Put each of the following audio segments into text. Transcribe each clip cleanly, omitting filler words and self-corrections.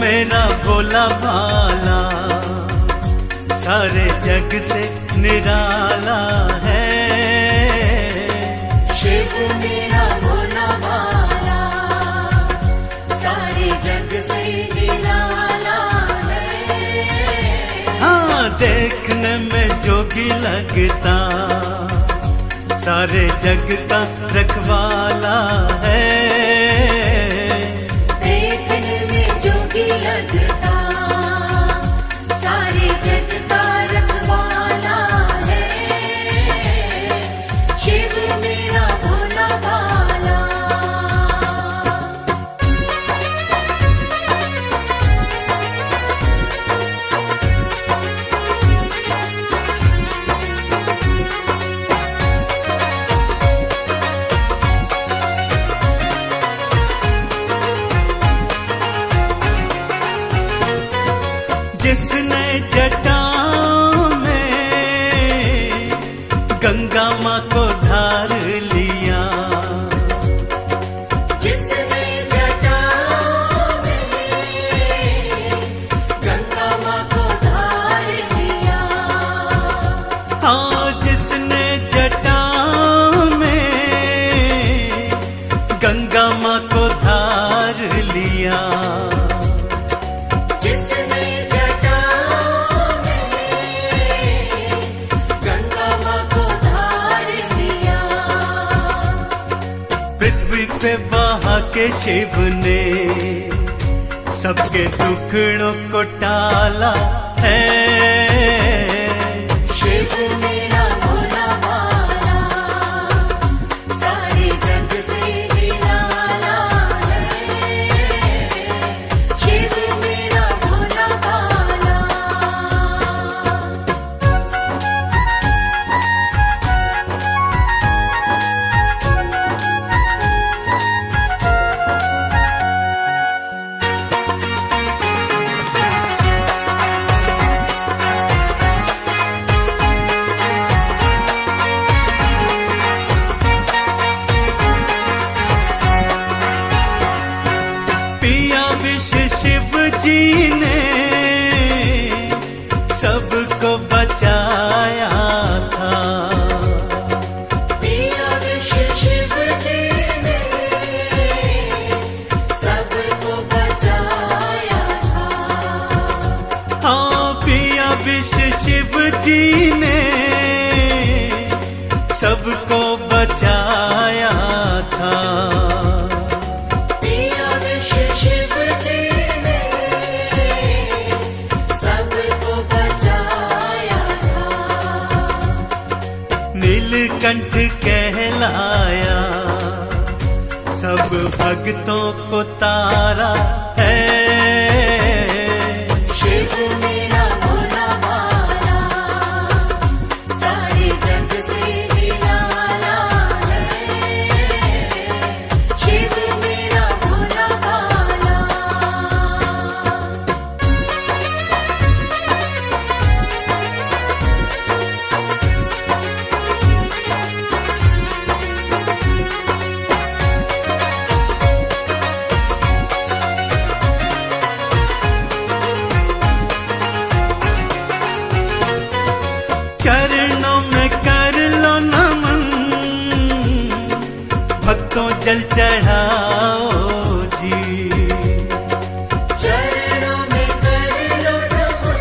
मेरा भोला भाला सारे जग से निराला है। शिव मेरा भोला भाला सारे जग से निराला है। हाँ, देखने में जोगी लगता सारे जग का रखवाला है। देखने में जोगी लगता सारे जग का रखवाला है। शिव मेरा भोला भाला। जिसने जटा में गंगा माँ को धार लिया, जिसने जटा में गंगा माँ को धार लिया। हाँ, जिसने जटा में गंगा माँ को धार लिया, पृथ्वी पे बहा के शिव ने सबके दुखड़ों को टाला है। शिव मेरा भोला भाला सारे जग से निराला है। शिव मेरा भोला भाला। शिव जी ने सबको बचाया था। पिया विष शिव जी ने सबको बचाया था। हाँ, पिया विष शिव जी ने सबको बचाया था। नीलकंठ कहलाया सब भक्तों को तारा है। शिव मेरा भोला भाला सारे जग से निराला है। शिव मेरा भोला भाला। चरणों में कर लो नमन, भक्तों जल चढ़ाओ जी। चरणों में कर लो नमन,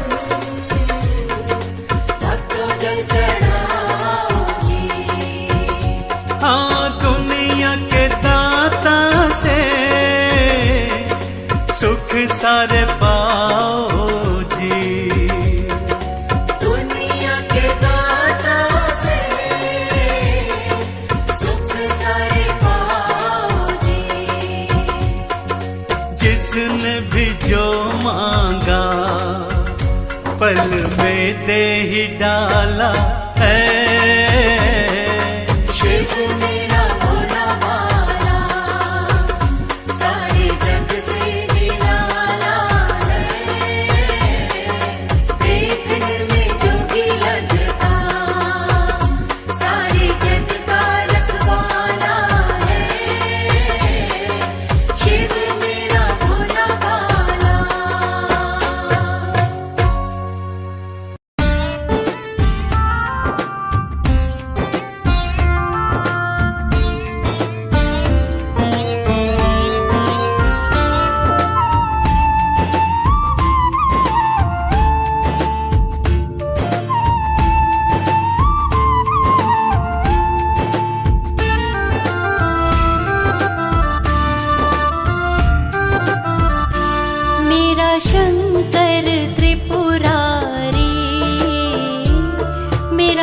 भक्तों जल चढ़ाओ जी। हाँ, दुनिया के दाता से सुख सारे पाओ जी। जिसने भी जो मांगा पल में दे ही डाला है। शिव मेरा भोला भाला सारे जग से निराला है। देखने में जोगी लगता सारे जग का रखवाला है। शिव मेरा भोला भाला।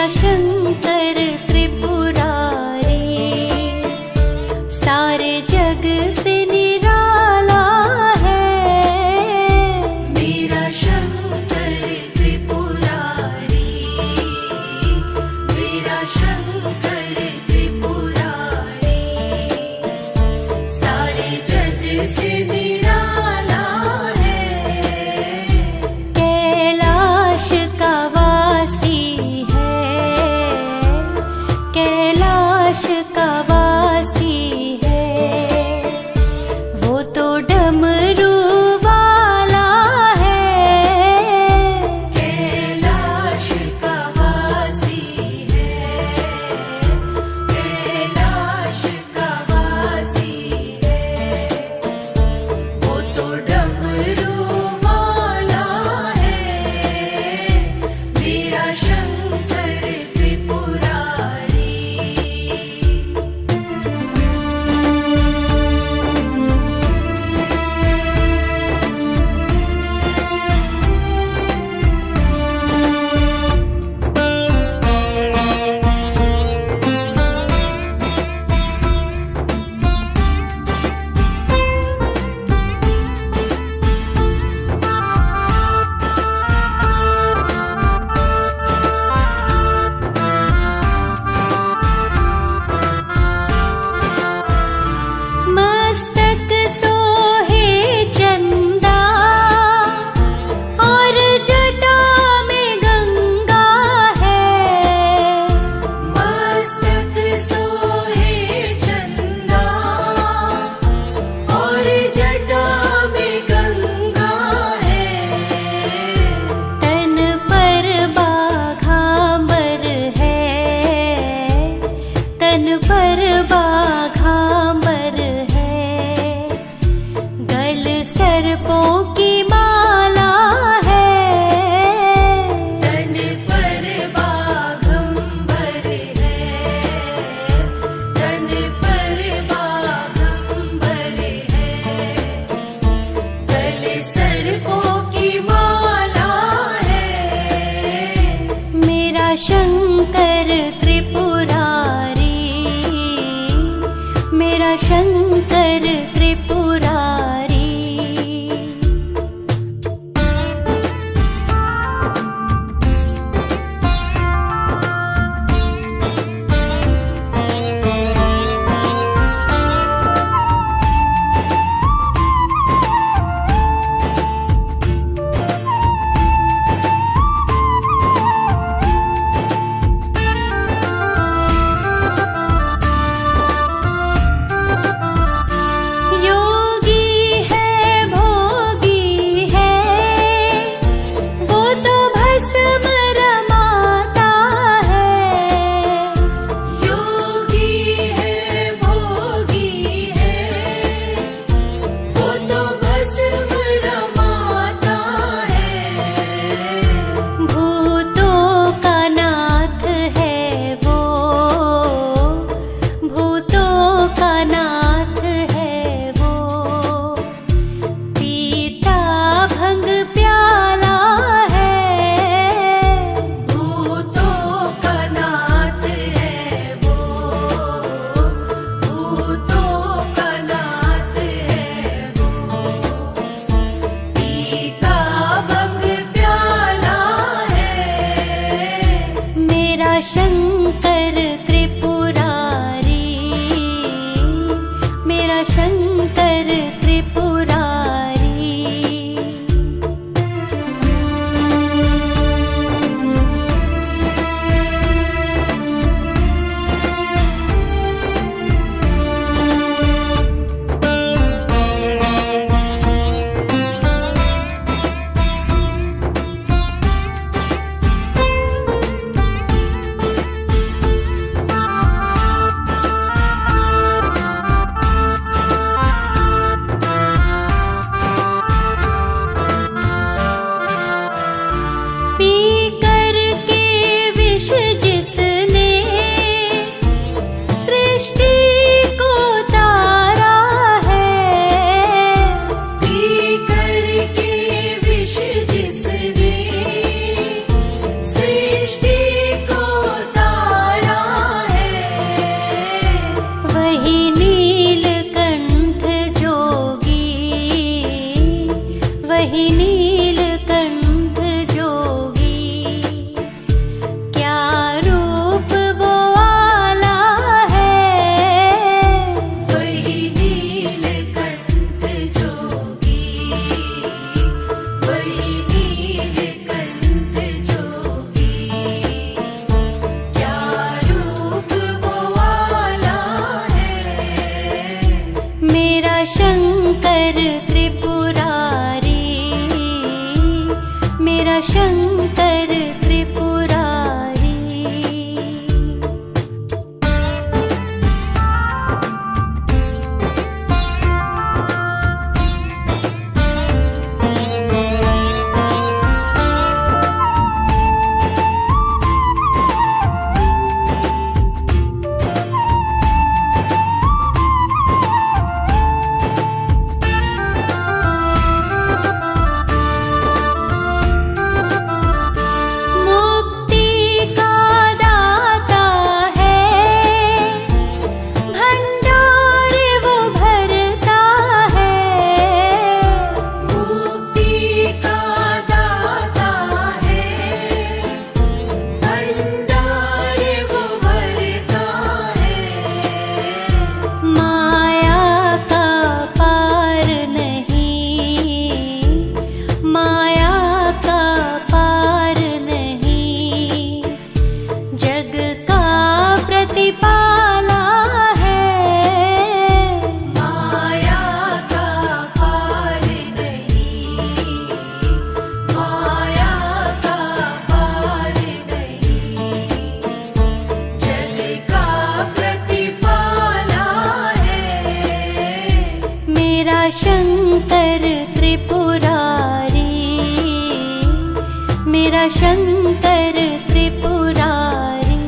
मेरा शंकर त्रिपुरारी, सारे जग से निराला है। मेरा शंकर त्रिपुरारी, मेरा शंकर त्रिपुरारी, सारे जग से निराला है। कैलाश का वासी है, कैलाश का वासी है, वो तो डमरू वाला है। कैलाश का वासी है, कैलाश का वासी है, वो तो डमरू वाला है। मेरा शंकर त्रिपुरारी। मस्तक सोहे चंदा और जटा में गंगा है। मस्तक सोहे चंदा और जटा में गंगा है। तन पर बाघांबर है, तन पर बाघांबर है, गल सर्पों की माला है। तन पर बाघंबर है, तन पर बाघंबर है, गले सर्पों की माला है। मेरा शंकर त्रिपुरारी, मेरा शंकर त्रिपुरारी। योगी है भोगी है, वो तो भस्म रमाता है। योगी है भोगी है, वो तो भस्म रमाता है। भूतों का नाथ है वो, भूतों का नाथ है वो, पीता भंग प्याला है। भूतों का नाथ है वो, भूतों का नाथ है वो, पीता भंग प्याला है। मेरा शंकर त्रिपुरारी, मेरा शंकर त्रिपुरारी। शंकर त्रिपुरारी, मेरा शंकर त्रिपुरारी।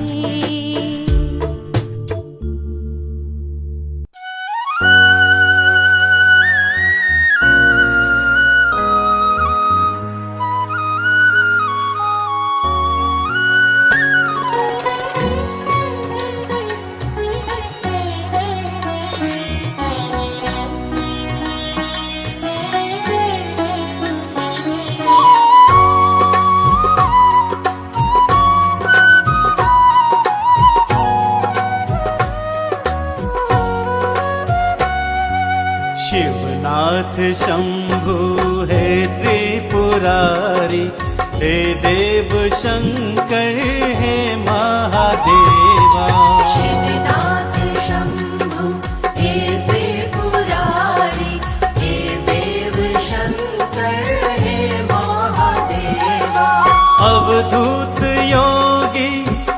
शिवनाथ शंभु है त्रिपुरारी, हे देव शंकर है महादेवा। शिवनाथ शंभु हे त्रिपुरारी, हे देव शंकर हे महादेवा। अवधूत योगी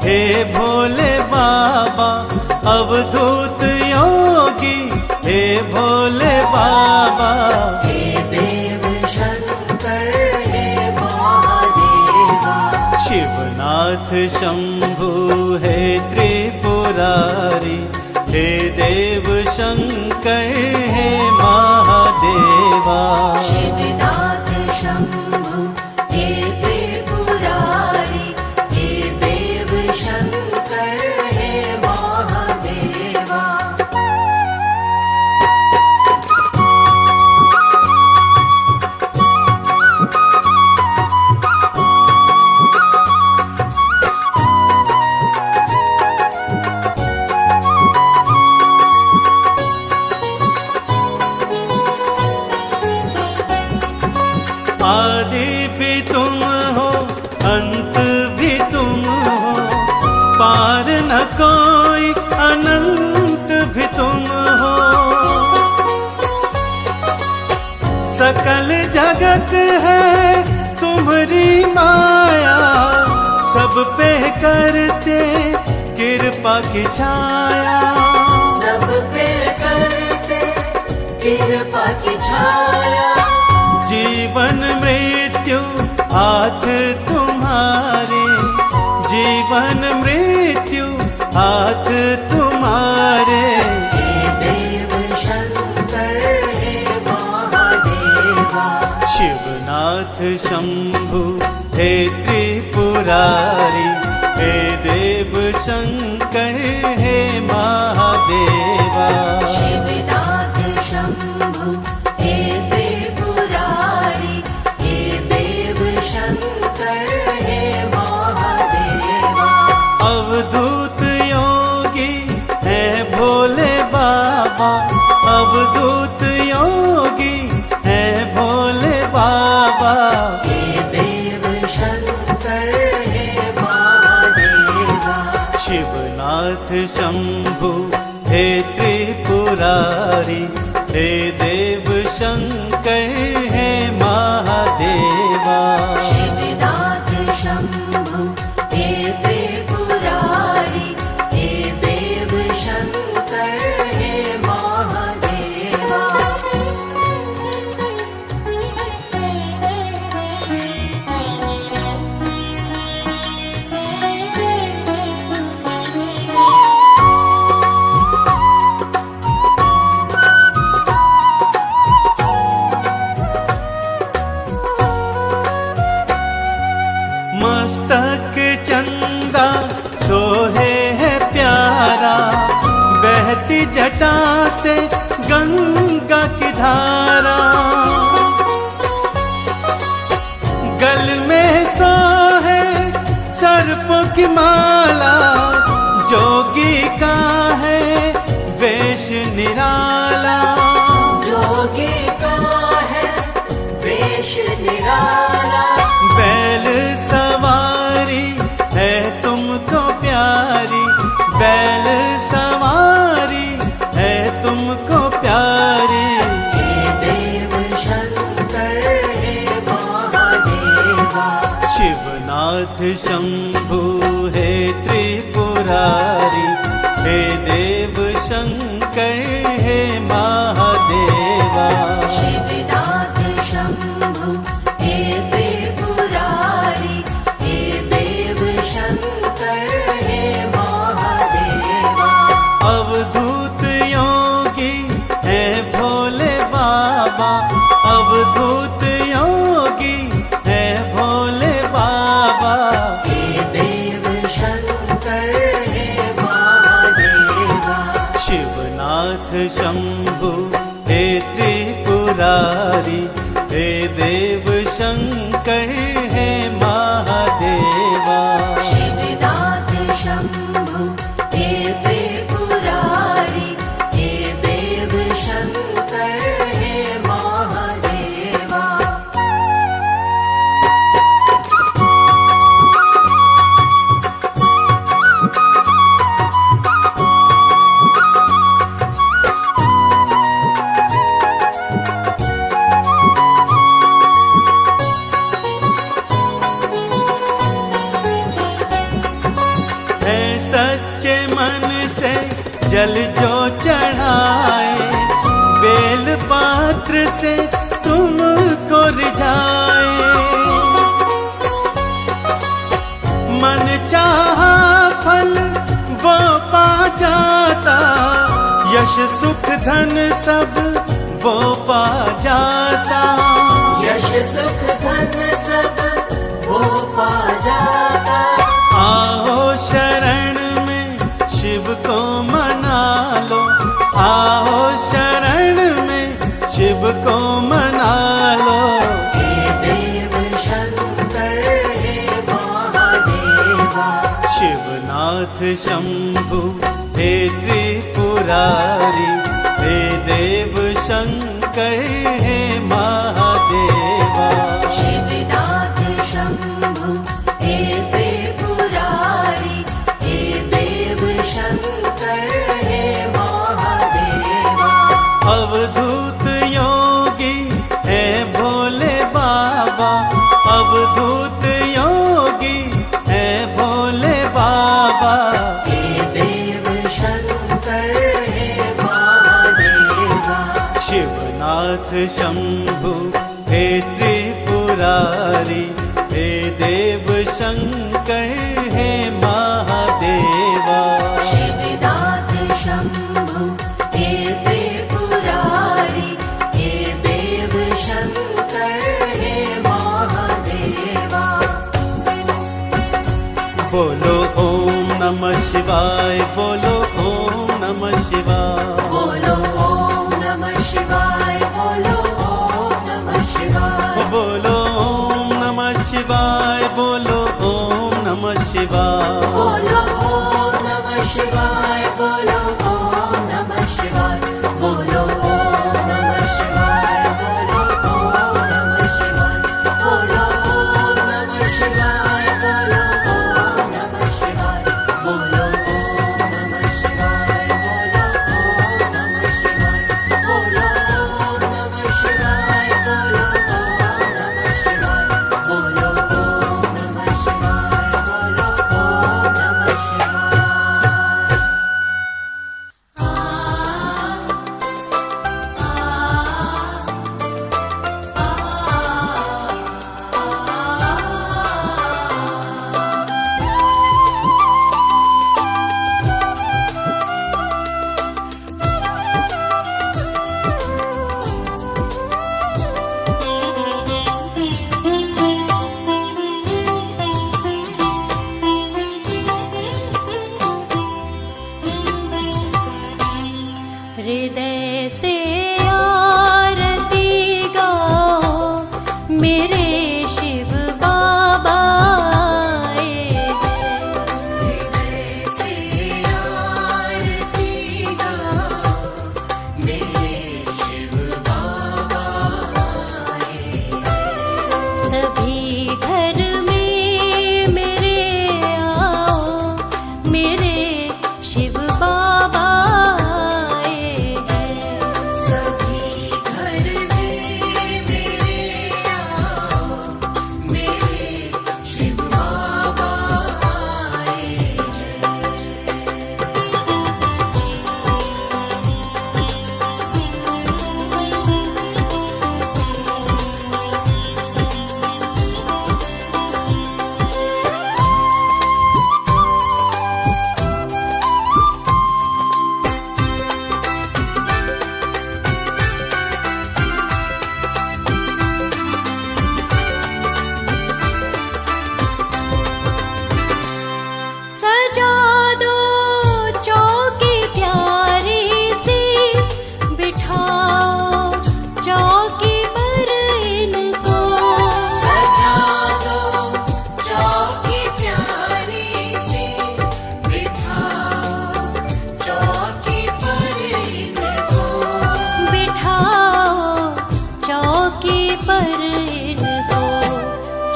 हे भोले बाबा, अवधूत योगी हे भोले बाबा। हे देव शंकर हे महादेवा। शिवनाथ शंभु है त्रिपुरारी, हे देव शंकर है महादेवा। शिवनाथ शंभु हे त्रिपुरारी, हे देव शंकर हे महादेवा। आदि भी तुम हो, अंत भी तुम हो, पार न कोई, अनंत भी तुम हो। सकल जगत है तुम्हारी माया, सब पे करते कृपा की छाया। सब पे करते कृपा की छाया। जीवन मृत्यु हाथ तुम्हारे, जीवन मृत्यु हाथ तुम्हारे। हे देव शंकर हे महादेवा। शिवनाथ शंभु हे त्रिपुरारी, हे देव शंकर हे महादेवा। शिवनाथ शंभु हे त्रिपुरारी, हे देव शंकर हे महादेवा। अवधूत योगी है भोले बाबा, अवधूत योगी है भोले बाबा। हे देव शंकर हे महादेवा। शिवनाथ शंभु हे त्रिपुरारी, हे देव शंकर है महादेवा। शिवनाथ शंभु हे त्रिपुरारी, हे देव शंकर हे महादेवा। मस्तक चंदा सोहे है प्यारा, बहती जटा से गंगा की धारा। गल में सोहे सर्पों की माला, जोगी का है वेश निराला। जोगी का है वेश निराला। बैल सवारी है तुमको प्यारी, बैल सवारी है तुमको प्यारी। हे देव शंकर हे महादेवा। शिवनाथ शंभु है त्रिपुरारी, हे देव शंकर हे महादेवा। मन से जल जो चढ़ाए, बेल पात्र से तुमको रिझाए। मन चाहा फल वो पा जाता, यश सुख धन सब वो पा जाता। यश सुख धन सब वो पा जाता। आओ शरण में शिव को मना लो, आओ शरण में शिव को मना लो। हे देव शंकर हे महादेवा, शिवनाथ शंभु हे त्रिपुरारी, हे देव शंकर हे महादेवा। शिवनाथ शंभु हे त्रिपुरारी, हे देव शंकर हे महादेवा। अवधूत योगी है भोले बाबा, अवधूत योगी है भोले बाबा। हे देव शंकर हे महादेवा, शिवनाथ शंभु हे त्रिपुरारी, हे देव शंकर हे महादेवा। शिवनाथ शंभु हे त्रिपुरारी, हे देव शंकर हे महादेवा। बोलो ओम नमः शिवाय, बोलो ओम नमः शिवाय। बोलो ओम नमः शिवाय, बोलो ओम नमः शिवाय। बोलो ओम नमः शिवाय, बोलो ओम नमः शिवाय। बोलो ओम नमः शिवाय, बोलो ओम नमः शिवाय। बोलो ओम नमः शिवाय, बोलो ओम नमः शिवाय। बोलो ओम नमः शिवाय, बोलो ओम नमः शिवाय। बोलो ओम नमः शिवाय, बोलो ओम नमः शिवाय। बोलो ओम नमः शिवाय, बोलो ओम नमः शिवाय। बोलो ओम नमः शिवाय, बोलो ओम नमः शिवाय। हृदय से आरती गाओ, मेरे शिव बाबा आए हैं। हृदय से आरती गाओ, मेरे शिव बाबा आए हैं। सभी घर में मेरे आओ, मेरे शिव बाबा आए हैं। सभी घर में मेरे आओ, मेरे शिव बाबा आए हैं। सजा दो चौकी प्यारी सी, बिठाओ चौकी पर इनको। सजा दो चौकी प्यारी सी, बिठाओ चौकी पर इनको। बिठाओ चौकी पर इनको,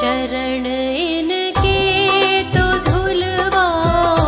चरण इनके तो धुलवाओ,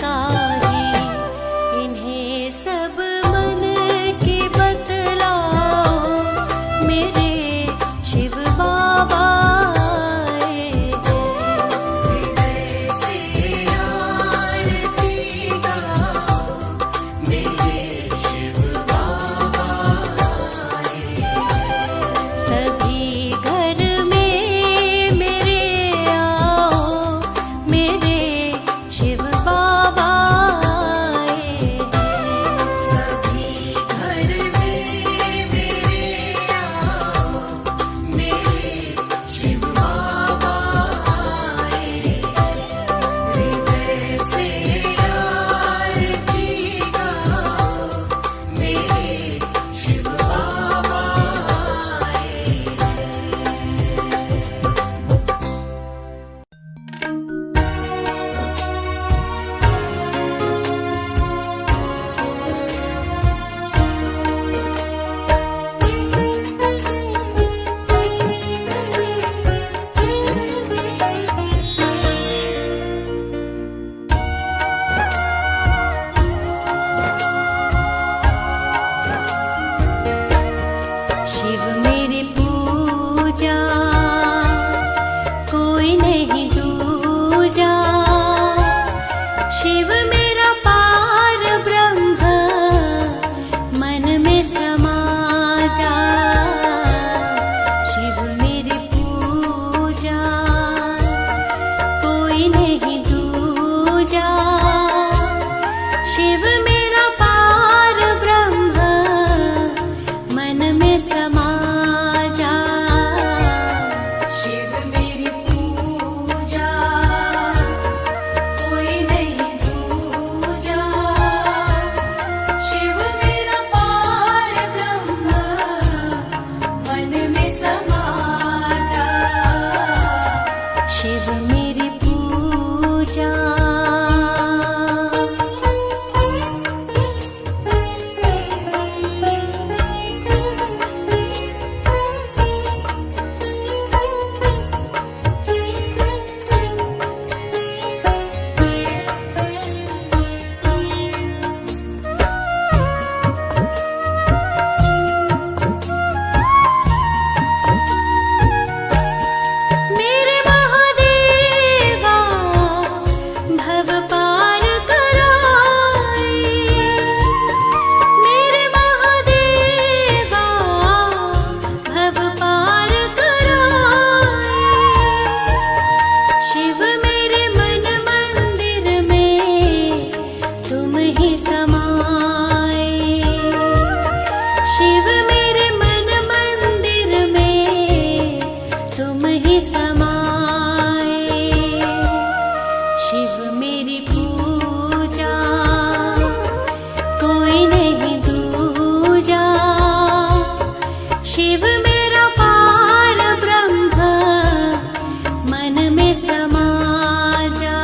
काही, इन्हें सब मन की बतलाओ, मेरे शिव बाबा आए हैं। हृदय से आरती गाओ, मेरे शिव बाबा आए हैं। सभी घर में मेरे आओ, मेरे शिव बाबा आए हैं। सभी घर में मेरे आओ, मेरे शिव बाबा आए हैं। हृदय से आरती गाओ, मेरे शिव बाबा आए हैं। शिव मेरी पूजा कोई नहीं दूजा, शिव मेरा पार ब्रह्म मन में समा जा। शिव मेरी पूजा कोई नहीं दूजा, शिव मेरा पार ब्रह्म मन में समा जा। शिव मेरी पूजा कोई नहीं दूजा, शिव मेरा पार ब्रह्म मन में समा जा। शिव मेरी पूजा मेरे महादेवा भव पार कराए, मेरे महादेवा भव पार कराए। शिव मेरे मन मंदिर में तुम ही समाए, शिव मेरे मन मंदिर में तुम ही समाए। शिव मेरी पूजा कोई नहीं दूजा, शिव मेरा पार ब्रह्म मन में समा जा।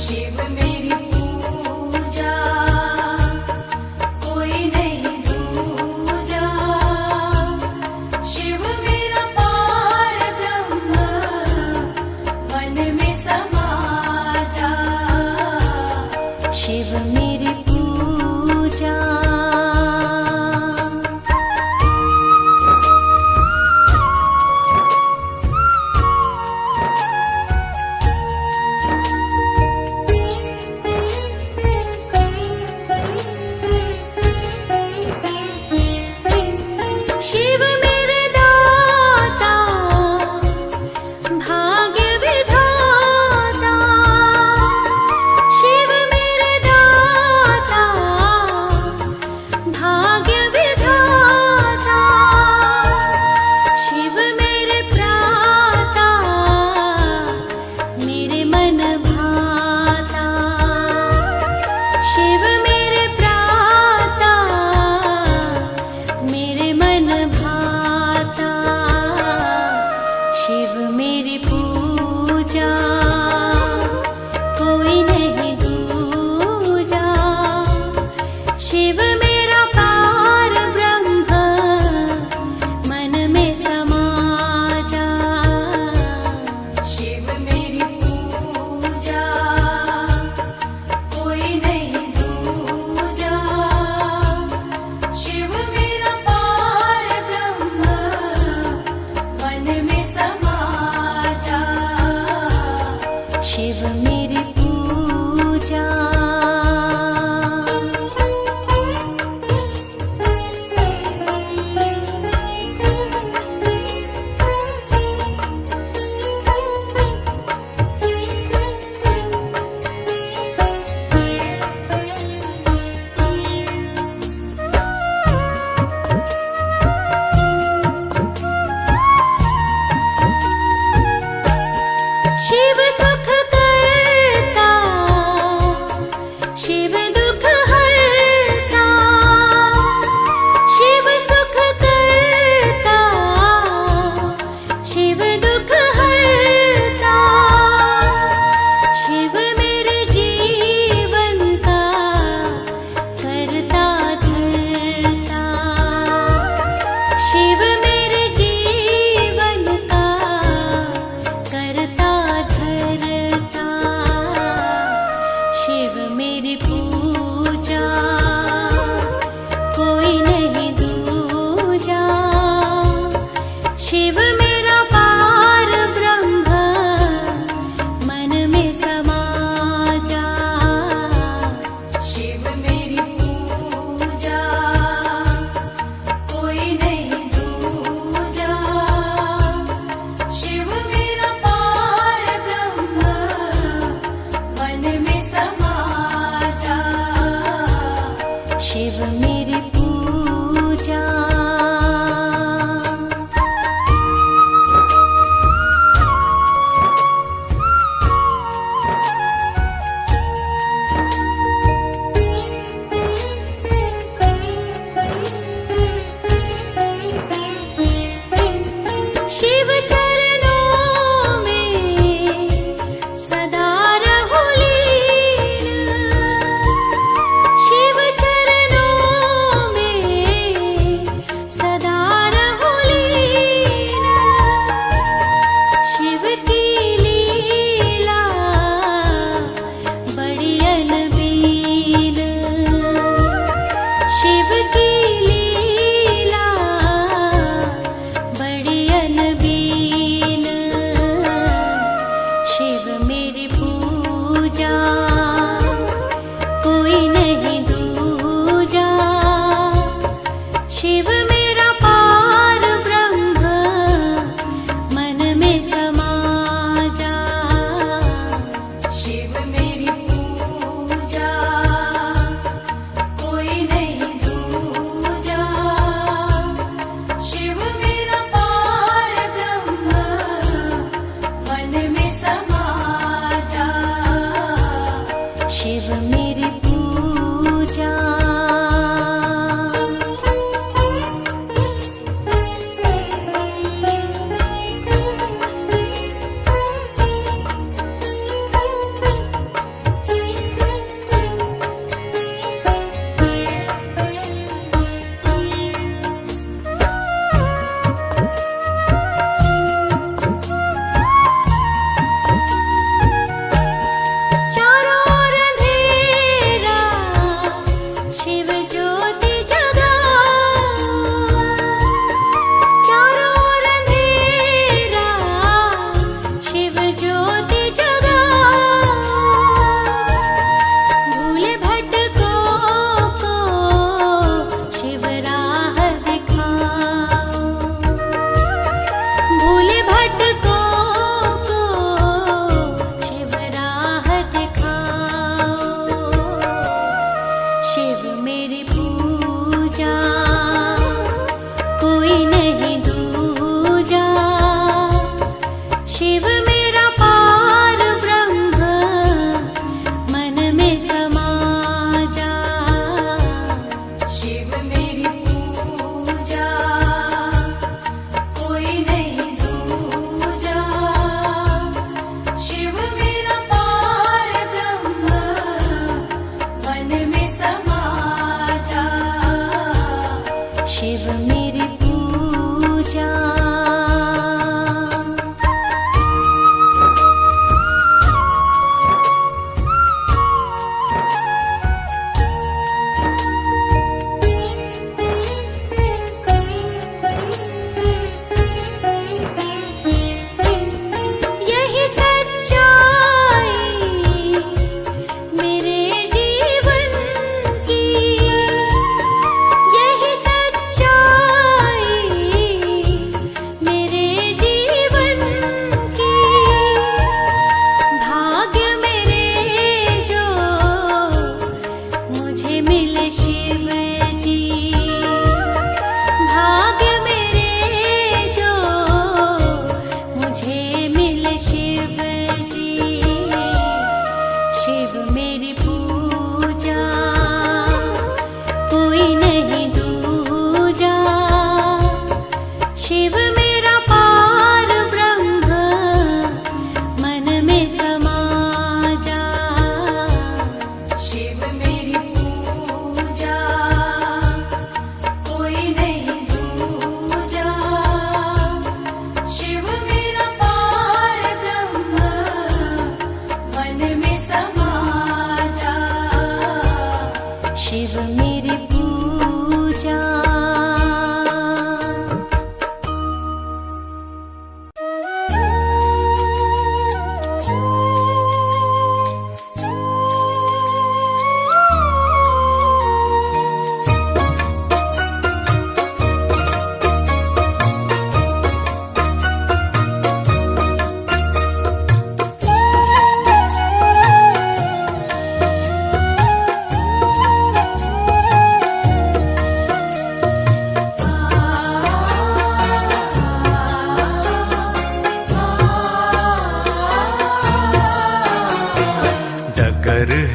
शिव मेरी पूजा कोई नहीं दूजा, शिव मेरा पार ब्रह्म मन में समा जा। शिव मेरी पूजा शिव मेरे दाता भाग्य विधाता, शिव मेरे दाता शिव मेरी पूजा कोई नहीं दूजा। शिव मेरा पार ब्रह्म मन में समा जा। शिव मेरी पूजा कोई नहीं दूजा। शिव मेरा पार ब्रह्म मन में समा जा। शिव मेरी पूजा। शिव चरणों में सदा रहो लीन। शिव चरणों में सदा रहो लीन। शिव की लीला बड़ी अनबीन। शिव की लीला बड़ी अनबीन। शिव मेरी पूजा कोई नहीं दूजा। शिव मेरा पार ब्रह्म मन में समा जा। शिव मेरी पूजा कोई नहीं दूजा। शिव मेरा पार ब्रह्म मन में समा जा। शिव मेरी पूजा। चारों ओर अंधेरा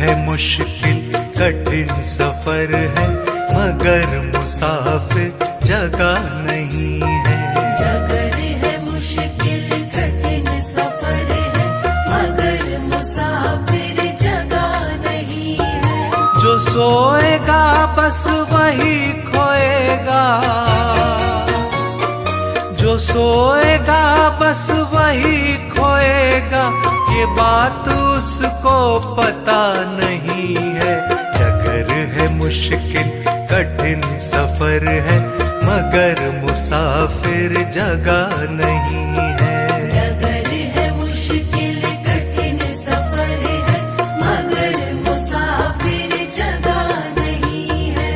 है मुश्किल कठिन सफर है, मगर मुसाफिर जगह नहीं है। डगर है मुश्किल कठिन सफर है, मगर मुसाफिर जगह नहीं है। जो सोएगा बस वही खोएगा, जो सोएगा बस वही खोएगा, ये बात उसको पता नहीं है। डगर है मुश्किल कठिन सफर है, मगर मुसाफिर जगह नहीं है। डगर है मुश्किल कठिन सफर है, मगर मुसाफिर जगह नहीं है।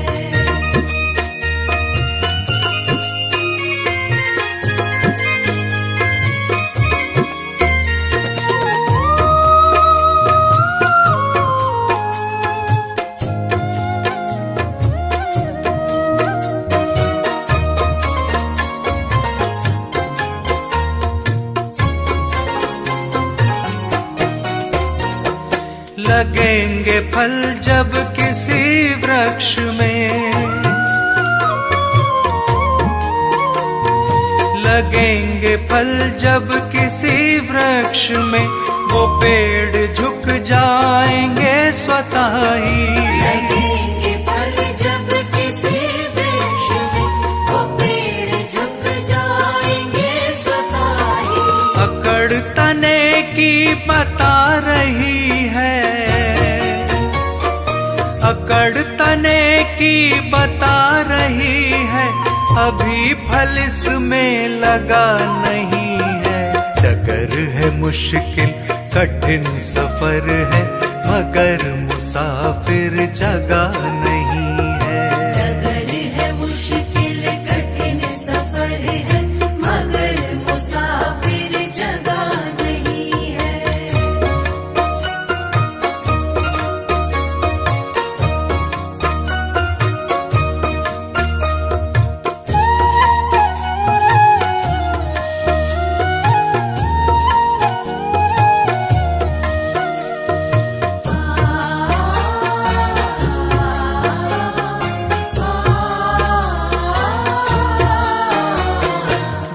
लगेंगे फल जब किसी वृक्ष में, लगेंगे फल जब किसी वृक्ष में, वो पेड़ झुक जाएंगे स्वतः ही। लगेंगे फल जब किसी वृक्ष में, वो पेड़ झुक जाएंगे स्वतः ही। अकड़ तने की बता रही है, अकड़ तने की बता रही है, अभी फल इसमें लगा नहीं है। डगर है मुश्किल कठिन सफर है, मगर मुसाफिर जगह नहीं है। डगर है मुश्किल कठिन सफर है, मगर मुसाफिर जगह नहीं है।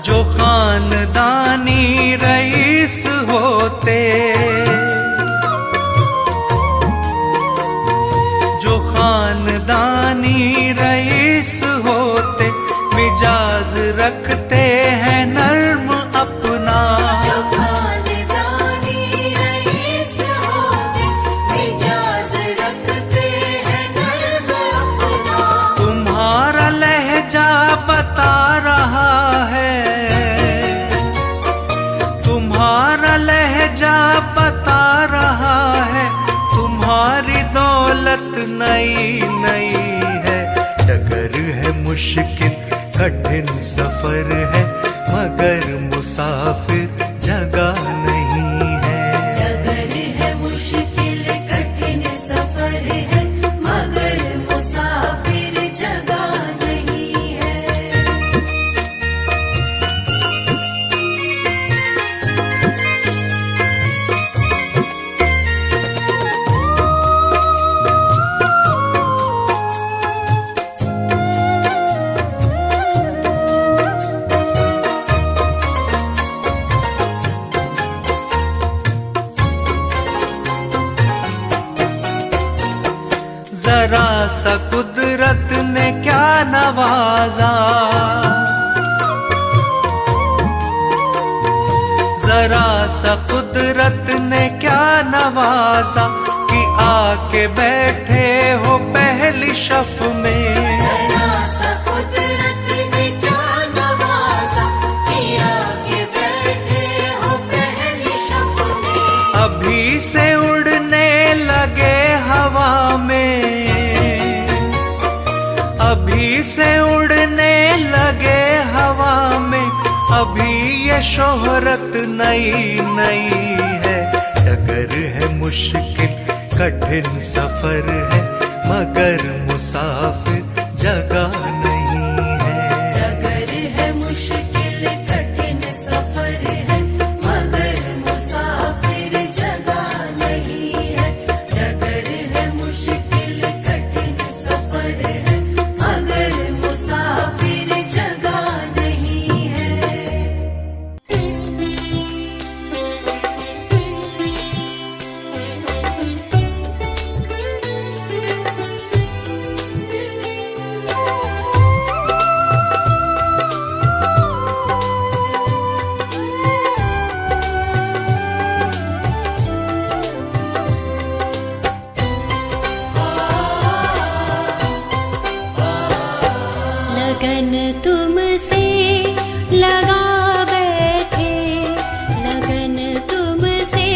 जो खानदानी रईस होते, जो खानदानी रईस होते, मिजाज रखते हैं नर्म अपना। जो खानदानी रईस होते, मिजाज रखते हैं नर्म अपना। तुम्हारा लहजा बता रहा है, तुम्हारा लहजा बता रहा है, तुम्हारी दौलत नई नई है। डगर है मुश्किल कठिन सफर है, मगर मुसाफिर जगह नहीं है। डगर है मुश्किल कठिन सफर है, मगर मुसाफिर जगह नहीं है। जरा सा कुदरत ने क्या नवाजा, जरा सा कुदरत ने क्या नवाजा, कि आके बैठे हो पहली शफ में। जरा सा कुदरत ने क्या नवाजा, कि आके बैठे हो पहली शफ में। अभी से उड़ने लगे हवा में, अभी से उड़ने लगे हवा में, अभी ये शोहरत नई नई है। डगर है मुश्किल कठिन सफर है, मगर मुसाफिर जगह नहीं है। डगर है मुश्किल कठिन सफर है, मगर मुसाफिर जगह नहीं है। डगर लगन तुमसे लगा बैठे, लगन तुमसे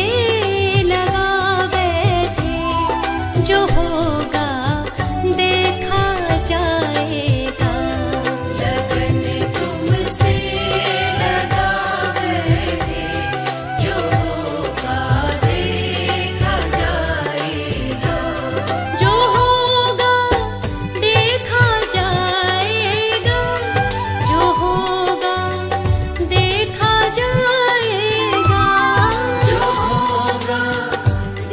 लगा बैठे, जो होगा देखा जाएगा। लगन तुमसे लगा बैठे, जो होगा देखा जाएगा। जो होगा देखा जाएगा, जो होगा देखा जाएगा। जो होगा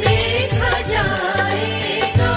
देखा जाएगा,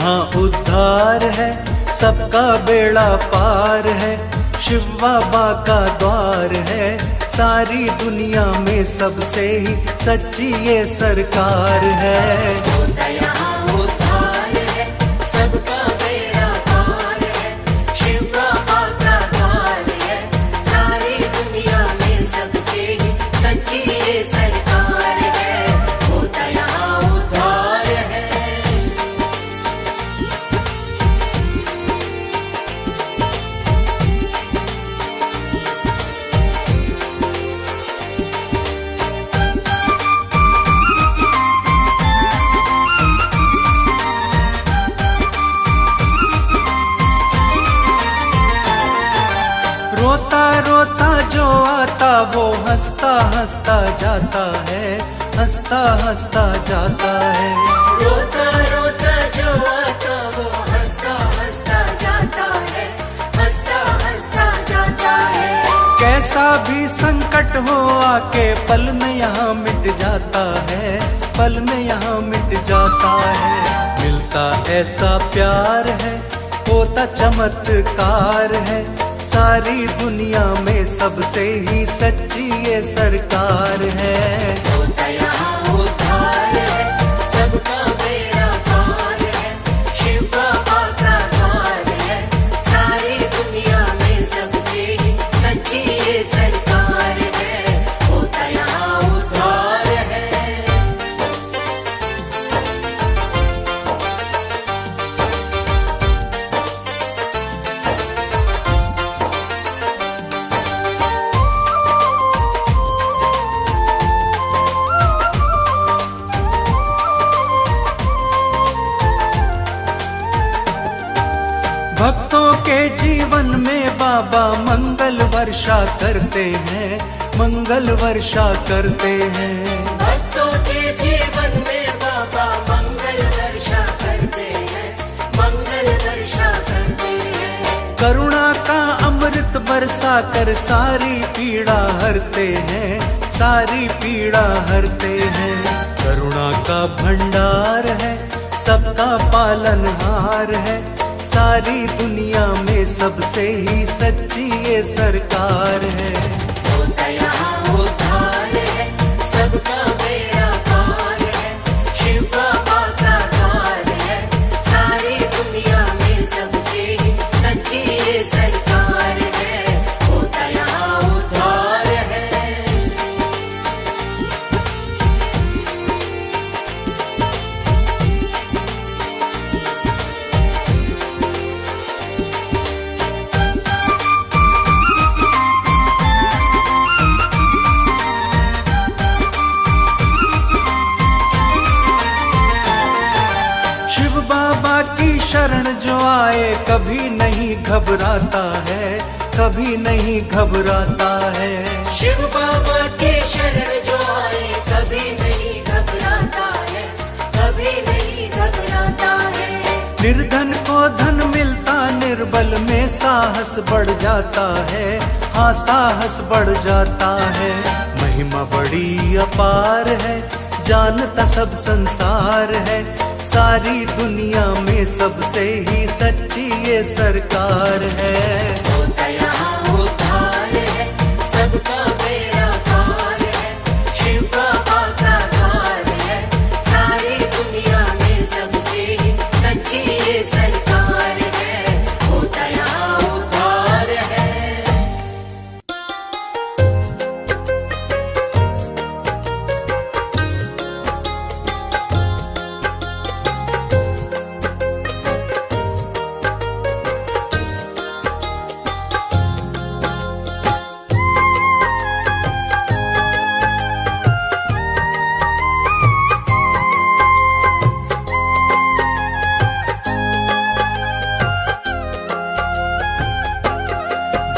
यहाँ उद्धार है, सबका बेड़ा पार है, शिव बाबा का द्वार है, सारी दुनिया में सबसे ही सच्ची ये सरकार है। यहाँ उद्धार है, सबका बेड़ा पार है, शिव बाबा का द्वार है, सारी दुनिया में सबसे ही सच्ची ये सरकार है। होता यहाँ उद्धार है। रोता रोता जो आता वो हंसता हंसता जाता है, हंसता हंसता जाता है। रोता रोता जो आता वो हंसता हंसता जाता है, हंसता हंसता जाता है। कैसा भी संकट हो आके पल में यहाँ मिट जाता है, पल में यहाँ मिट जाता है। मिलता ऐसा प्यार है, होता चमत्कार है, सारी दुनिया में सबसे ही सच्ची ये सरकार है। होता यहाँ उद्धार है, सबका बेड़ा पार है, शिव बाबा का द्वार है, सारी दुनिया में सबसे ही सच्ची ये सरकार है। होता यहाँ उद्धार है। भक्तों के जीवन में बाबा मंगल वर्षा करते हैं, मंगल वर्षा करते हैं। भक्तों के जीवन में बाबा मंगल वर्षा करते हैं, मंगल वर्षा करते हैं। करुणा का अमृत बरसा कर सारी पीड़ा हरते हैं, सारी पीड़ा हरते हैं। करुणा का भंडार है, सबका पालनहार है, सारी दुनिया में सबसे ही सच्ची ये सरकार है। होता यहाँ उद्धार है, सबका बेड़ा पार है, शिव बाबा का द्वार है, सारी दुनिया में सबसे ही सच्ची ये सरकार है। होता यहाँ उद्धार है। शिव बाबा की शरण जो आए कभी नहीं घबराता है, कभी नहीं घबराता है। शिव बाबा के शरण जो आए कभी नहीं घबराता है, कभी नहीं घबराता है। निर्धन को धन मिलता, निर्बल में साहस बढ़ जाता है, हाँ साहस बढ़ जाता है। महिमा बड़ी अपार है, जानता सब संसार है, सारी दुनिया में सबसे ही सच्ची ये सरकार है। होता यहाँ उद्धार है, सबका बेड़ा पार है, शिव बाबा का द्वार है, सारी दुनिया में सबसे ही सच्ची ये सरकार है। होता यहाँ उद्धार है।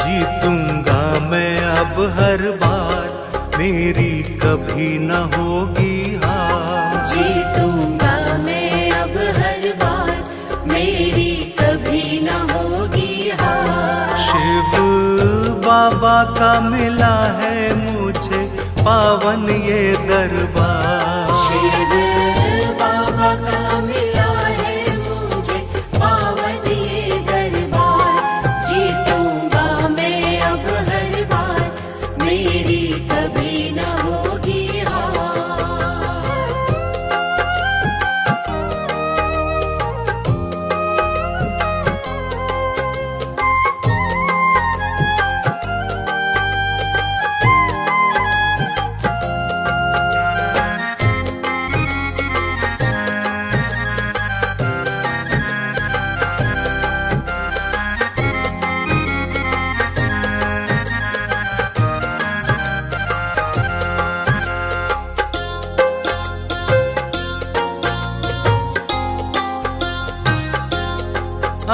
जीतूंगा मैं अब हर बार, मेरी कभी न होगी हार। जीतूंगा मैं अब हर बार, मेरी कभी न होगी हार। शिव बाबा का मिला है मुझे पावन ये दरबार। शिव बाबा का मिला है मुझे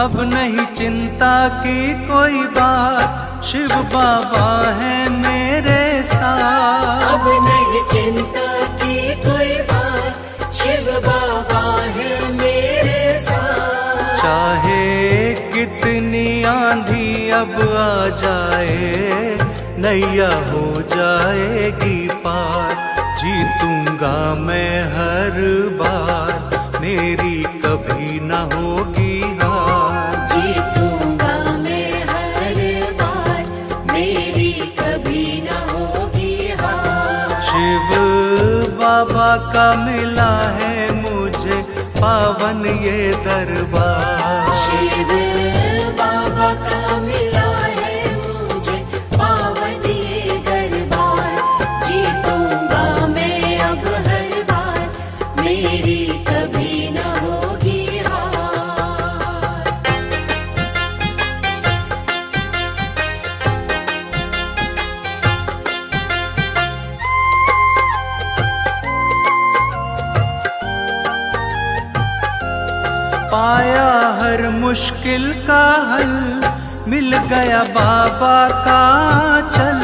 अब नहीं चिंता की कोई बात, शिव बाबा है मेरे साथ। अब नहीं चिंता की कोई बात, शिव बाबा है मेरे साथ। चाहे कितनी आंधी अब आ जाए, नैया हो जाएगी पार। जीतूंगा मैं हर बार, मेरी कभी ना होगी हार। जीतूंगा मैं हर बार, मेरी कभी ना होगी हार। शिव बाबा का मिला है मुझे पावन ये दरबार। शिव बाबा का मिला है मुझे पावन ये दरबार। जीतूंगा मैं अब हर बार, मेरी कभी ना होगी हार। पाया हर मुश्किल का हल, मिल गया बाबा का चल।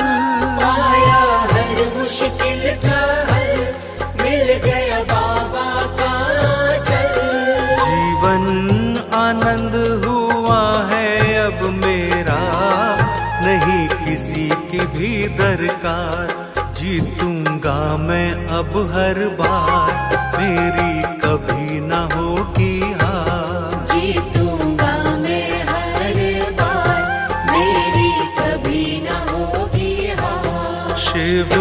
पाया हर मुश्किल का हल, मिल गया बाबा का चल। जीवन आनंद हुआ है अब मेरा, नहीं किसी की भी दरकार। जीतूंगा मैं अब हर बार, मेरी कभी ना होगी हार। जीतूंगा मैं हर बार, मेरी कभी ना होगी हार। शिव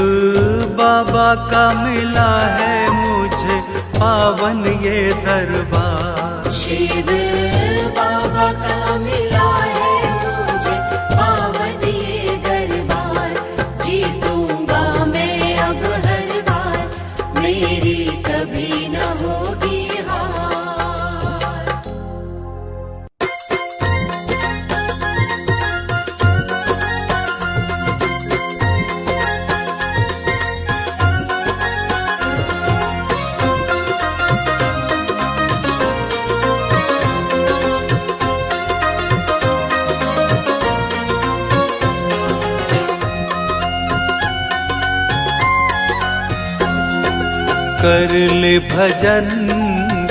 बाबा का मिला है मुझे पावन ये दरबार। शिव बाबा का मिला है मुझे पावन ये दरबार। जीतूंगा मैं अब हर बार, मेरी कभी ना होगी हार। कर ले भजन,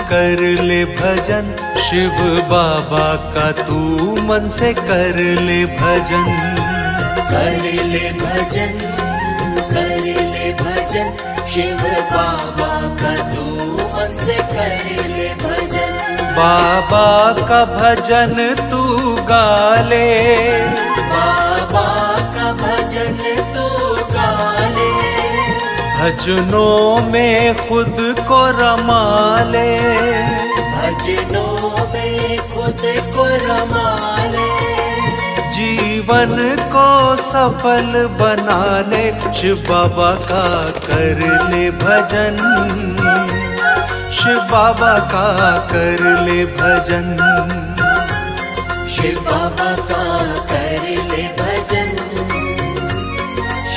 कर ले भजन, शिव बाबा का तू मन से कर ले भजन। कर ले भजन, कर ले भजन, शिव बाबा का तू मन से कर ले भजन। बाबा का भजन तू गा ले, बाबा का भजन तू गा ले। भजनों में खुद को रमा ले, भजनों में खुद को रमा ले। जीवन को सफल बना ले। शिव बाबा का कर ले भजन, शिव बाबा का कर ले भजन। शिव बाबा का कर ले भजन,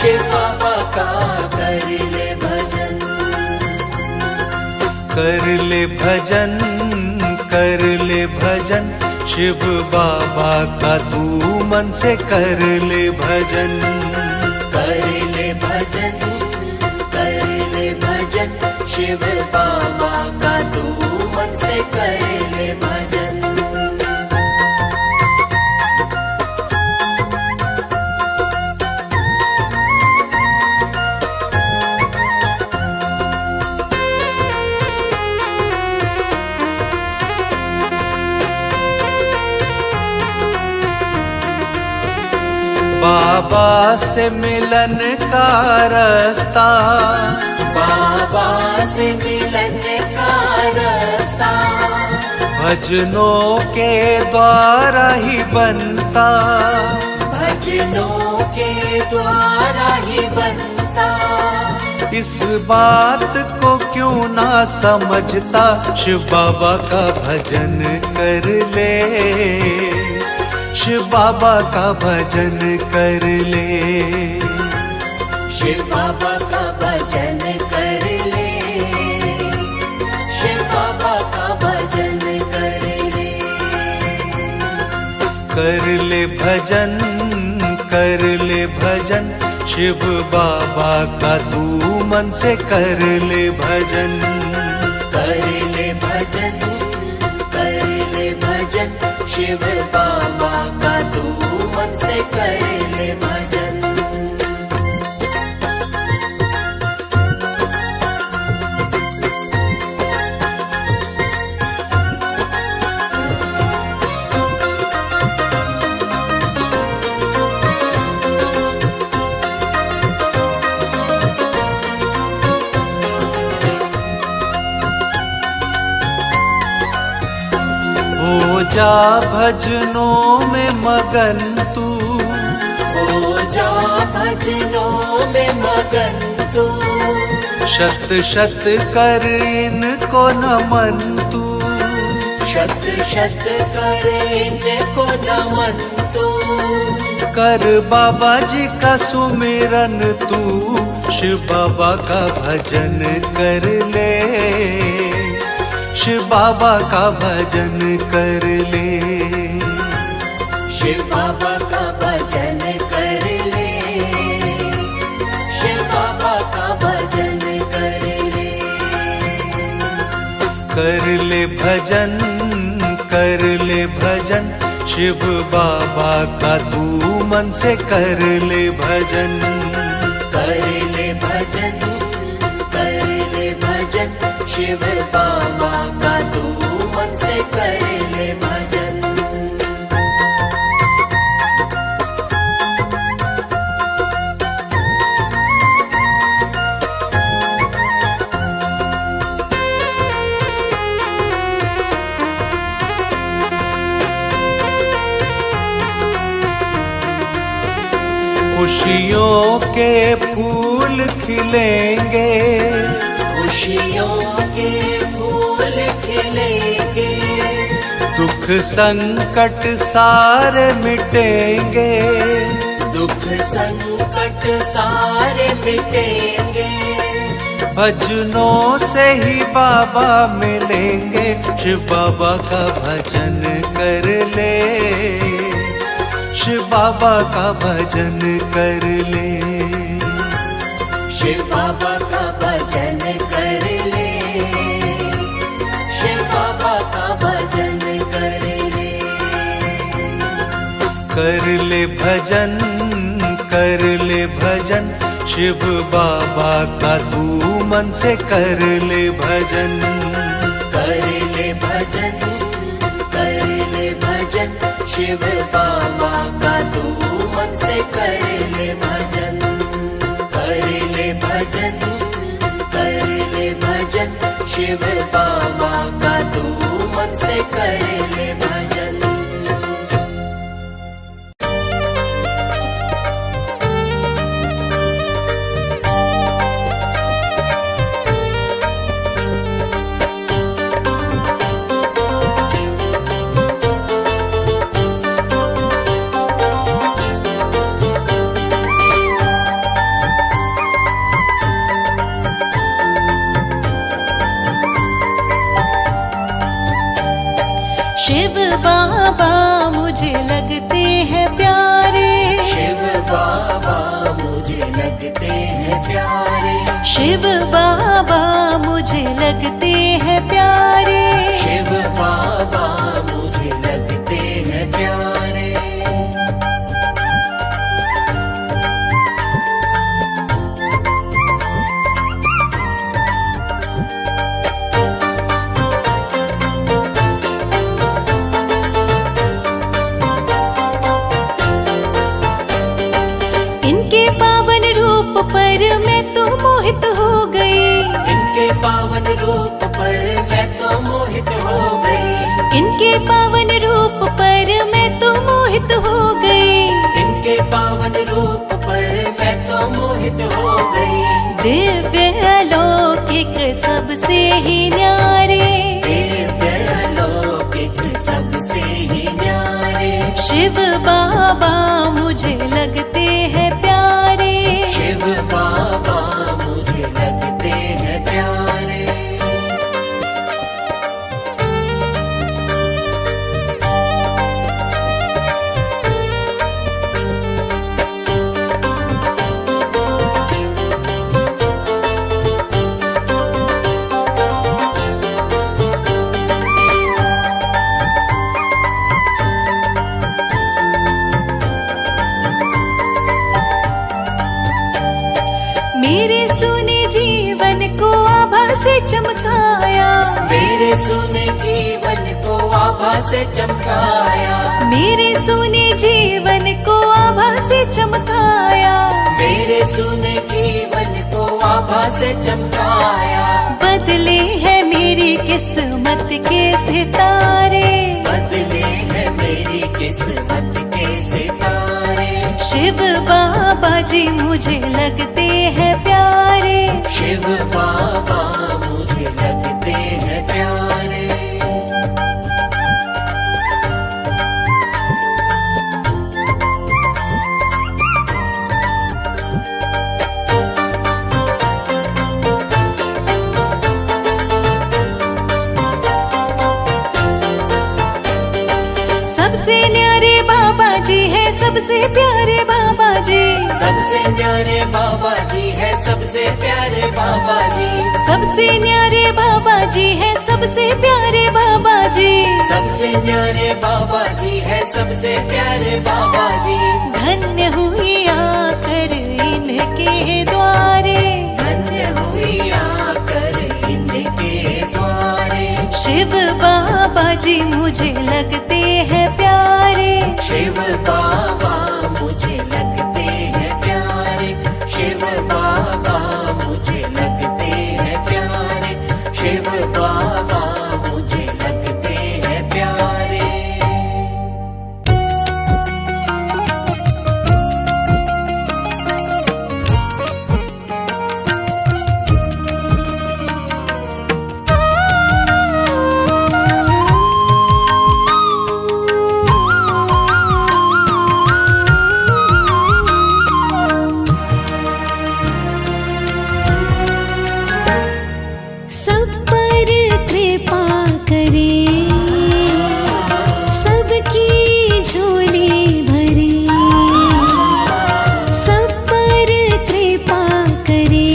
शिव बाबा का कर ले भजन। कर ले भजन, कर ले भजन, शिव बाबा का तू मन से कर ले भजन। कर ले भजन, कर ले भजन, शिव बाबा का तू मन से कर ले भजन। बाबा से मिलन का रास्ता, बाबा से मिलन का रास्ता। भजनों के द्वारा ही बनता, भजनों के द्वारा ही बनता। इस बात को क्यों ना समझता। शिव बाबा का भजन कर ले, शिव बाबा का भजन कर ले। शिव बाबा का भजन कर ले, शिव बाबा का भजन कर ले। कर ले भजन, कर ले भजन, शिव बाबा का तू मन से कर ले भजन। कर ले भजन, कर ले भजन, शिव बाबा का तू मन से कर ले भजन। हो जा भजनों में मगन तू, हो जा भजनों में मगन तू, शत शत कर इनको नमन तू, शत शत कर इनको नमन तू। कर बाबा जी का सुमिरन तू, शिव बाबा का भजन कर ले, शिव बाबा का भजन कर ले, शिव बाबा का भजन कर ले, शिव बाबा का भजन कर ले। कर ले भजन, कर ले भजन, शिव बाबा का तू मन से कर ले भजन। कर ले भजन, कर ले भजन, शिव बाबा का तू मन से कर ले भजन। खुशियों के फूल खिलेंगे, खुशियों के फूल खिलेंगे, दुख संकट सारे मिटेंगे, दुख संकट सारे मिटेंगे। भजनों से ही बाबा मिलेंगे, शिव बाबा का भजन कर ले, शिव बाबा का भजन कर ले, शिव बाबा का भजन कर ले, शिव बाबा का भजन कर ले। कर ले भजन, कर ले भजन, शिव बाबा का तू मन से कर ले भजन। कर ले भजन, कर ले भजन, शिव बाबा का तू मन से कर ले भजन। कर ले भजन, कर ले भजन, शिव बाबा का तू मन से कर ले भजन। शिव बाबा मुझे लगते हैं प्यारे, शिव बाबा मुझे लगते हैं प्यारे, शिव बाबा मुझे लगते हैं प्यारे, शिव बाबा मुझे लगते हैं प्यारे। इनके पावन रूप पर मैं तो मोहित हो गई, इनके पावन रूप पर मैं तो मोहित हो गई, इनके पावन रूप पर मैं तो मोहित हो गई, इनके पावन रूप पर मैं तो मोहित हो गई। दिव्य अलौकिक सबसे ही न्यारे, दिव्य अलौकिक सबसे ही न्यारे, शिव बाबा मुझे लगते हैं प्यारे, शिव बाबा मुझे लगते हैं प्यारे। चमकाया, मेरे सोने जीवन को आभा से चमकाया, मेरे सोने जीवन को आभा से चमकाया, मेरे सोने जीवन को आभा से चमकाया। बदले हैं मेरी किस्मत के सितारे, बदले हैं मेरी किस्मत के सितारे। शिव बाबा जी मुझे लगते हैं प्यारे, शिव बाबा मुझे लगते हैं प्यारे। सबसे न्यारे बाबा जी है, सबसे प्यारे बाबा जी, सबसे न्यारे बाबा जी है, सबसे प्यारे बाबा जी, सबसे न्यारे बाबा जी है, सबसे प्यारे बाबा जी, सबसे न्यारे बाबा जी है, सबसे प्यारे बाबा जी। धन्य हुई आकर इनके द्वारे, धन्य हुई आकर इनके द्वारे। शिव बाबा जी मुझे लगते हैं प्यारे, शिव बाबा मुझे लगते हैं प्यारे, शिव बाबा मुझे लगते हैं प्यारे, शिव बाबा मुझे लगते हैं प्यारे। सब पर कृपा करे, सबकी झोली भरे, सब पर कृपा करे,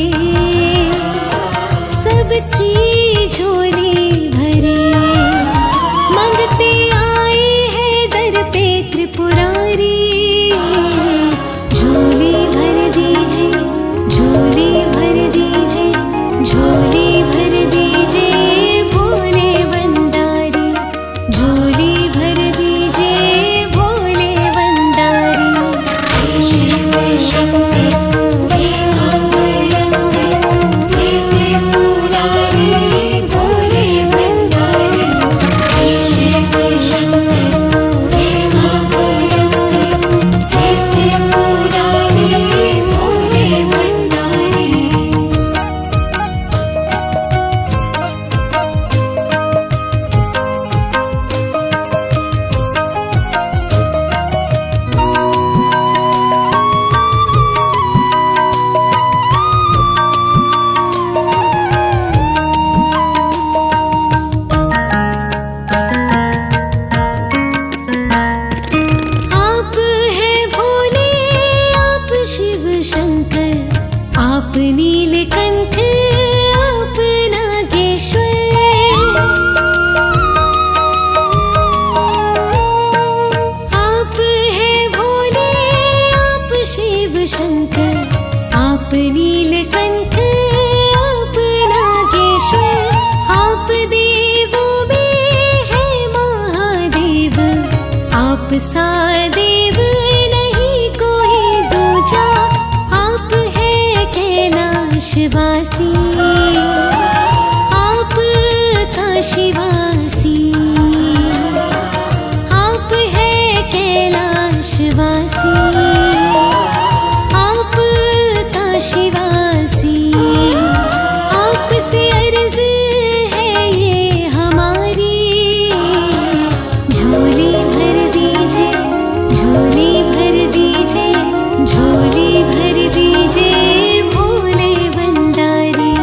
सबकी झोली भरे। मांगते आए हैं दर पे त्रिपुरारी, झोली भर दीजिए, झोली भर दीजिए, झोली भर दीजिए भोले भंडारी, झोली भर दीजिए भोले भंडारी। शिव शक्ति त्रिपुरारी भोले भंडारी, शिव शक्ति त्रिपुरारी भोले भंडारी। आप हैं भोले, आप शिव शंकर, आप नीलकंठ, आप नागेश्वर। आप हैं भोले, आप शिव शंकर, आप नीलकंठ, आप नागेश्वर। आप देवों में है महादेव, आप सा देव नहीं कोई दूजा। आप है कैलाशवासी, आप काशीवासी, आप है कैलाशवासी, आप काशीवासी। आपसे अर्ज है ये हमारी, झोली भर दीजिए, झोली भर दीजिए, झोली भर दीजिए भोले भंडारी,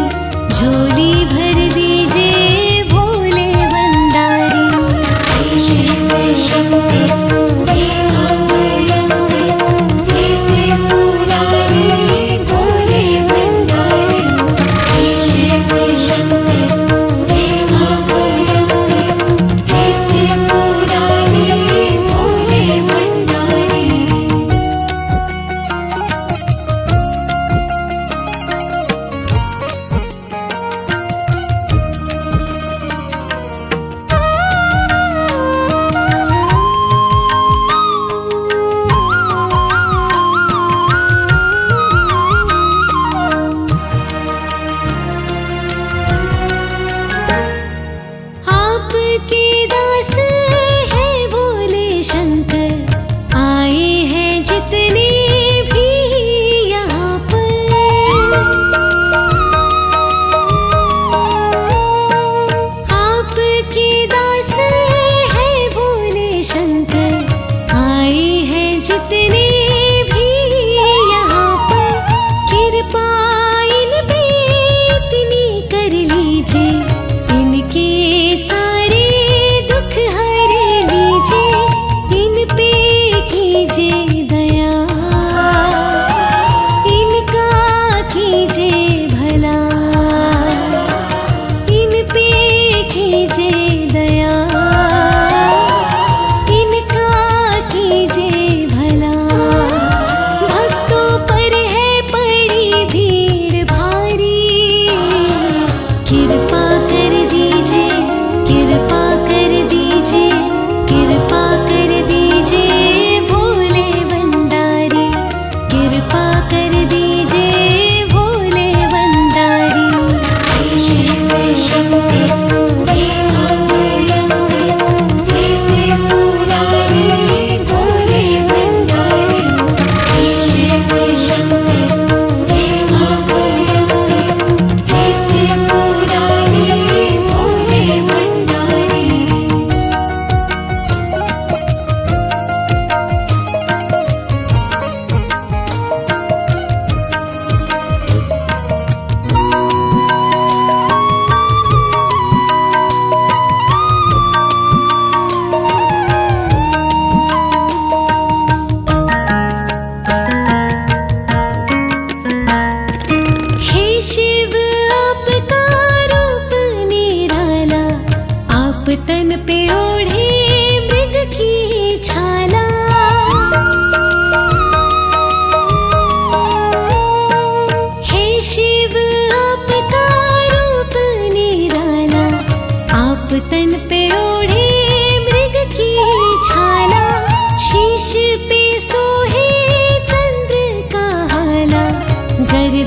झोली भर दीजिए भोले भंडारी। शिव शक्ति त्रिपुरारी भोले भंडारी, शिव शक्ति त्रिपुरारी भोले भंडारी।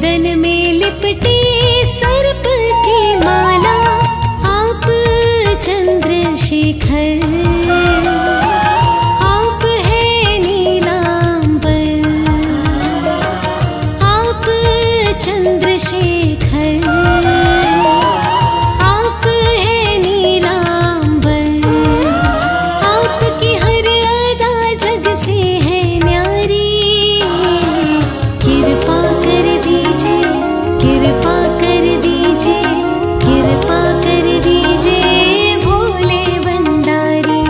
गर्दन में लिपटी सर्प की माला, आप चंद्रशेखर, आप है नीलांबर, आप चंद्रशेखर, आप है नीलांबर, आपकी हर अदा जग से है न्यारी। कृपा कर दीजिए, कृपा कर दीजिए, कृपा कर दीजिए भोले भंडारी,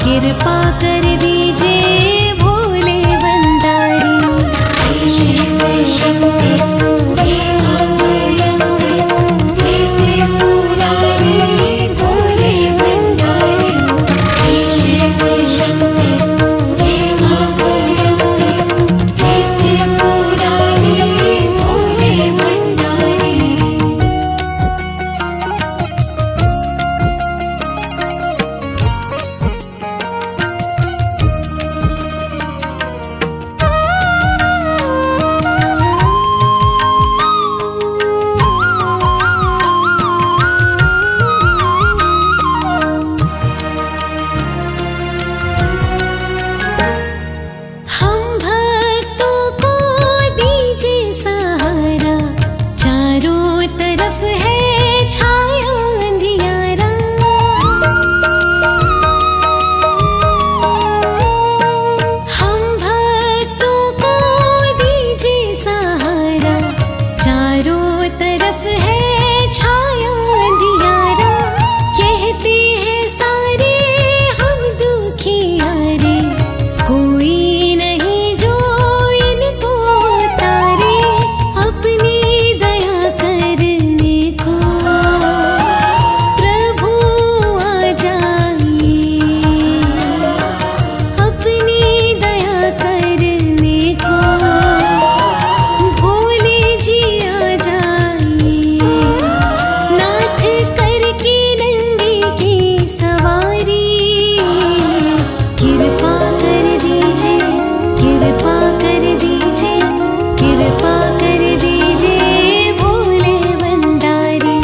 कृपा कर दीजिए भोले भंडारी। शिव शक्ति हे अभयंकरी, हे त्रिपुरारी भोले भंडारी। शिव शक्ति हे अभयंकरी, हे त्रिपुरारी भोले भंडारी। हम भक्तों को दीजिए सहारा, चारों तरफ है छाया अंधियारा। हम भक्तों को दीजिए सहारा, चारों तरफ है छाया अंधियारा। कहते हैं सारे हम दुखियारे, कोई नहीं जो इनको तारे। अपनी दया करने को प्रभु आ जाइए, अपनी दया करने को भोले जी आ जाइए। नाथ करके नंदी की सवारी, कृपा कर दीजिए, कृपा कर दीजिए, कृपा कर दीजिए भोले भंडारी,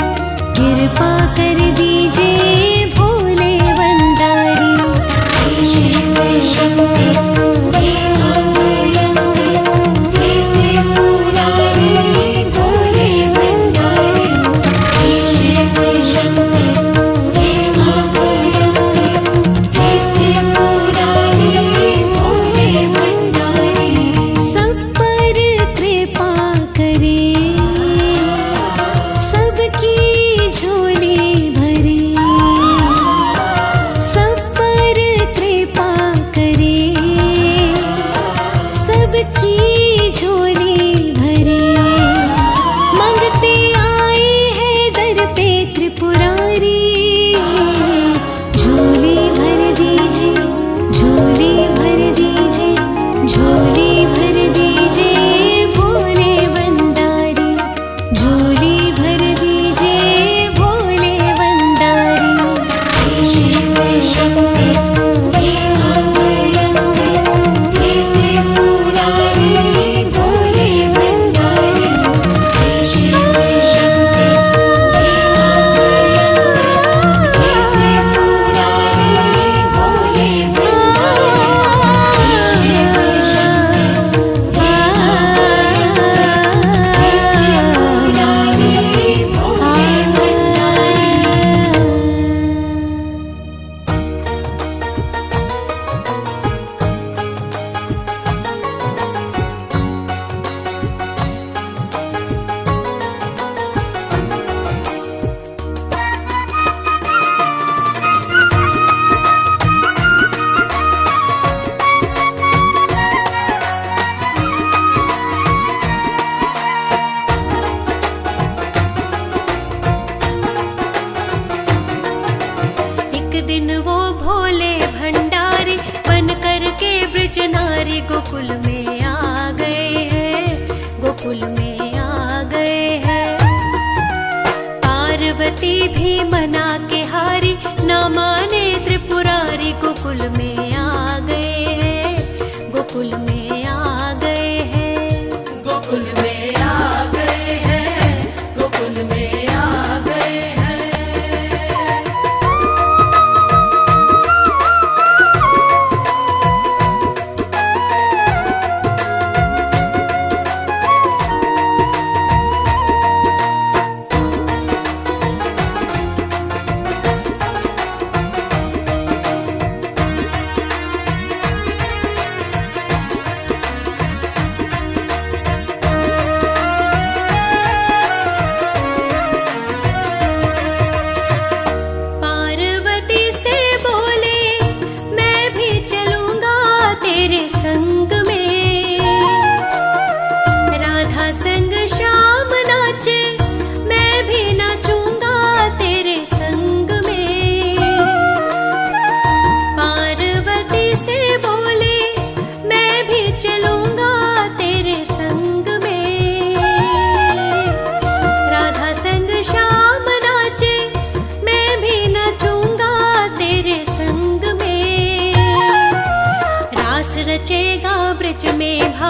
कृपा कर दीजिए भोले भंडारी। शिव शक्ति हे अभयंकरी, हे त्रिपुरारी भोले भंडारी। शिव शक्ति हे अभयंकरी, हे त्रिपुरारी भोले भंडारी। सब पर कृपा करे, सबकी झोली भरे, सब पर कृपा करे, सबकी झोली भरे। मांगते आए हैं दर पे त्रिपुरारी, झोली भर दीजिए, झोली भर दीजिए, झोली भर दीजिए भोले भंडारी, झोली भर दीजिए भोले भंडारी। शिव शक्ति हे अभयंकरी, हे त्रिपुरारी भोले भंडारी। शिव शक्ति हे अभयंकरी, हे त्रिपुरारी भोले भंडारी। शिव शक्ति हे अभयंकरी, हे त्रिपुरारी भोले भंडारी। एक दिन वो भोले भंडारी बन कर के ब्रज नारी गोकुल में आ गए हैं, गोकुल में आ गए हैं। पार्वती भी मना के हारी, ना माने त्रिपुरारी गोकुल में आ गए हैं, गोकुल में आ गए हैं, गोकुल में आ गए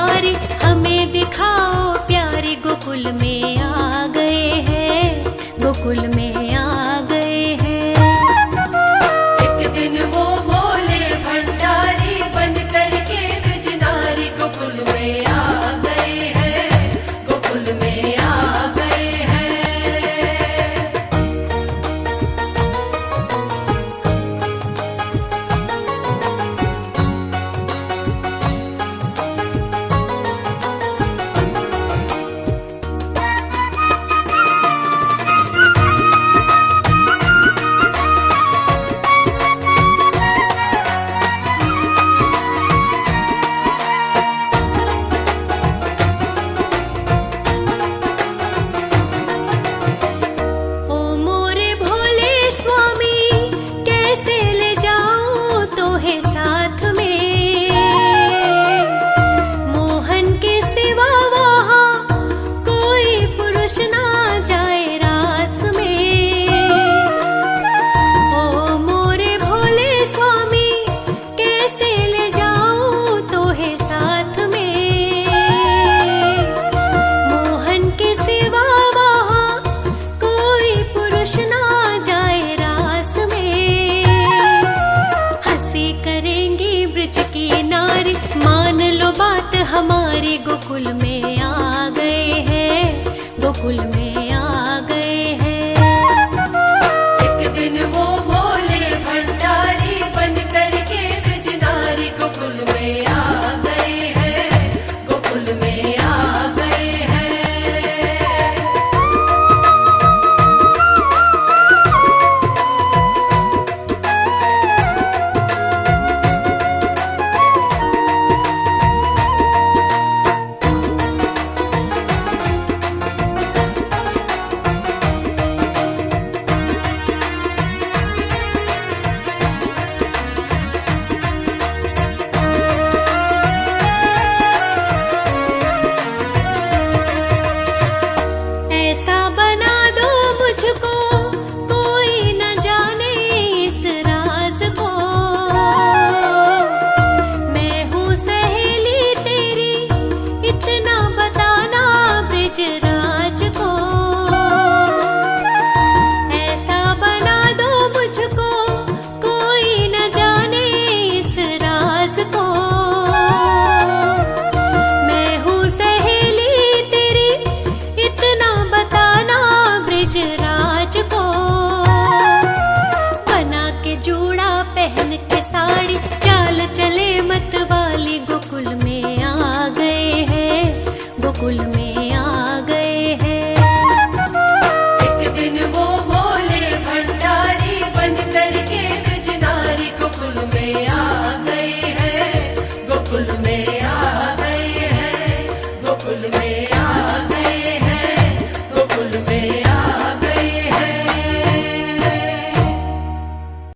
सवारी हमें दिखाओ प्यारी, गोकुल में आ गए हैं, गोकुल में